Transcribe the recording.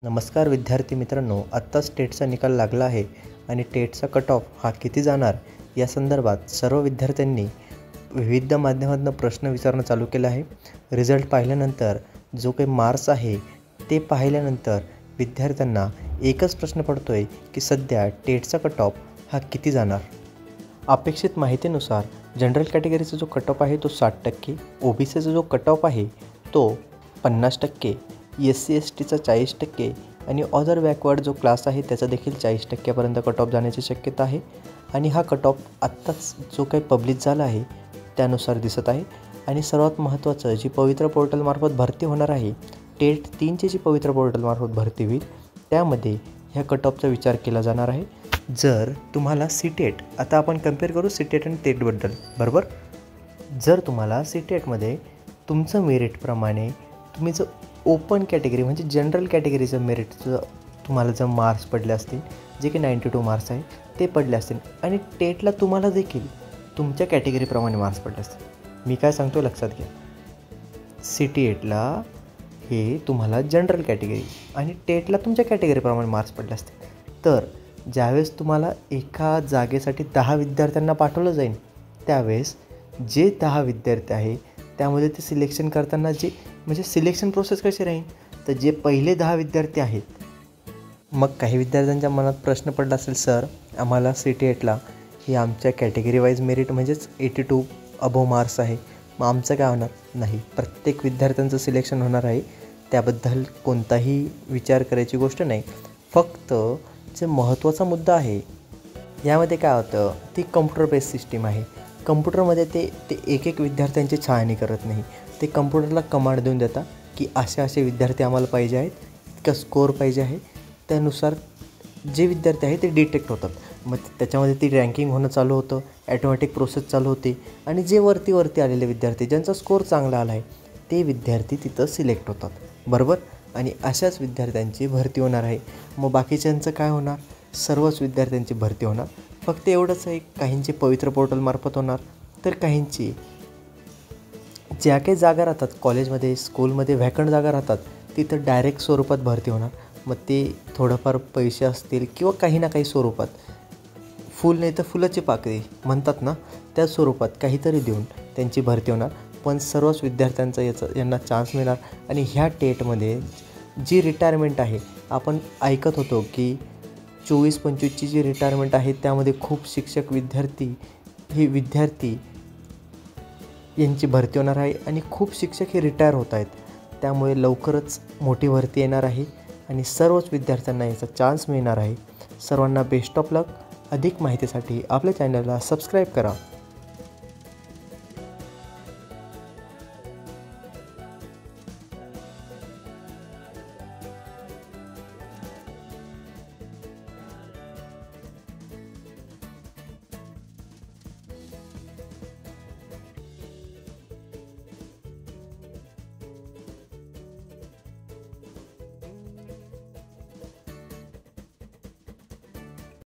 नमस्कार विद्यार्थी मित्रांनो, आत्ताच टेटचा निकाल लागला आहे आणि टेटचा कट ऑफ हा किती जाणार या संदर्भात सर्व विद्यार्थ्यांनी विविध माध्यमातून प्रश्न विचारणं चालू केलं आहे. रिझल्ट पाहिल्यानंतर जो काही मार्क्स आहे ते पाहिल्यानंतर विद्यार्थ्यांना एकच प्रश्न पडतो आहे की सध्या टेटचा कट ऑफ हा किती जाणार. अपेक्षित माहितीनुसार जनरल कॅटेगरीचा जो कट ऑफ आहे तो 60%, OBCचा जो कट ऑफ आहे तो 50%, SC/STचा 40% आणि अदर बॅकवर्ड जो क्लास आहे त्याचा देखील 40%पर्यंत कट ऑफ जाण्याची शक्यता आहे. आणि हा कट ऑफ आत्ताच जो काही पब्लिश झाला आहे त्यानुसार दिसत आहे. आणि सर्वात महत्त्वाचं, जी पवित्र पोर्टलमार्फत भरती होणार आहे, टेट 3ची जी पवित्र पोर्टलमार्फत भरती होईल त्यामध्ये ह्या कट ऑफचा विचार केला जाणार आहे. जर तुम्हाला CTET, आता आपण कम्पेअर करू CTET आणि टेटबद्दल, बरोबर. जर तुम्हाला CTETमध्ये तुमचं मेरिटप्रमाणे तुम्ही जर ओपन कॅटेगरी म्हणजे जनरल कॅटेगरीचं मेरिटचं तुम्हाला जर मार्क्स पडले असतील, जे की 92 मार्क्स आहे ते पडले असतील, आणि टेटला तुम्हाला देखील तुमच्या कॅटेगरीप्रमाणे मार्क्स पडले असतील. मी काय सांगतो लक्षात घ्या. CTETला हे तुम्हाला जनरल कॅटेगरी आणि टेटला तुमच्या कॅटेगरीप्रमाणे मार्क्स पडले असतील, तर ज्यावेळेस तुम्हाला एका जागेसाठी 10 विद्यार्थ्यांना पाठवलं जाईल त्यावेळेस जे 10 विद्यार्थी आहे त्यामध्ये ते सिलेक्शन करताना जे म्हणजे सिलेक्शन प्रोसेस कशी राहील, तर जे पहिले 10 विद्यार्थी आहेत. मग काही विद्यार्थ्यांच्या मनात प्रश्न पडला असेल, सर आम्हाला CTETला ही आमच्या कॅटेगरी वाईज मेरिट म्हणजेच 82 अबोव मार्क्स आहे, मग आमचं काय होणार. नाही, प्रत्येक विद्यार्थ्यांचं सिलेक्शन होणार आहे, त्याबद्दल कोणताही विचार करायची गोष्ट नाही. फक्त जे महत्त्वाचा मुद्दा आहे यामध्ये काय होतं, ती कम्प्युटर बेस सिस्टीम आहे. कम्प्युटरमध्ये ते एक विद्यार्थ्यांची छाननी करत नाही, ते कम्प्युटरला कमांड देऊन देतात की असे विद्यार्थी आम्हाला पाहिजे आहेत, इतका स्कोअर पाहिजे आहे, त्यानुसार जे विद्यार्थी आहे ते डिटेक्ट होतात. मग त्याच्यामध्ये ती रँकिंग होणं चालू होतं, ॲटोमॅटिक प्रोसेस चालू होते, आणि जे वरती आलेले विद्यार्थी ज्यांचा स्कोअर चांगला आला आहे ते विद्यार्थी तिथं सिलेक्ट होतात, बरोबर. आणि अशाच विद्यार्थ्यांची भरती होणार आहे. मग बाकीच्यांचं काय होणार, सर्वच विद्यार्थ्यांची भरती होणार. फक्त एवढंच आहे, काहींची पवित्र पोर्टलमार्फत होणार, तर काहींची ज्या काही जागा राहतात कॉलेजमध्ये स्कूलमध्ये व्हॅकंट जागा राहतात तिथं डायरेक्ट स्वरूपात भरती होणार. मग ते थोडंफार पैसे असतील किंवा काही ना काही स्वरूपात, फुल नाही तर फुलाची पाकळी म्हणतात ना, त्या स्वरूपात काहीतरी देऊन त्यांची भरती होणार. पण सर्वच विद्यार्थ्यांचा यांना चान्स मिळणार. आणि ह्या टेटमध्ये जी रिटायरमेंट आहे, आपण ऐकत होतो की 24-25ची जी रिटायरमेंट आहे त्यामध्ये खूप शिक्षक विद्यार्थी यांची भरती होणार आहे आणि खूप शिक्षक हे रिटायर होत आहेत. त्यामुळे लवकरच मोठी भरती येणार आहे आणि सर्वच विद्यार्थ्यांना याचा चान्स मिळणार आहे. सर्वांना बेस्ट ऑफ लक. अधिक माहितीसाठी आपल्या चॅनलला सबस्क्राईब करा.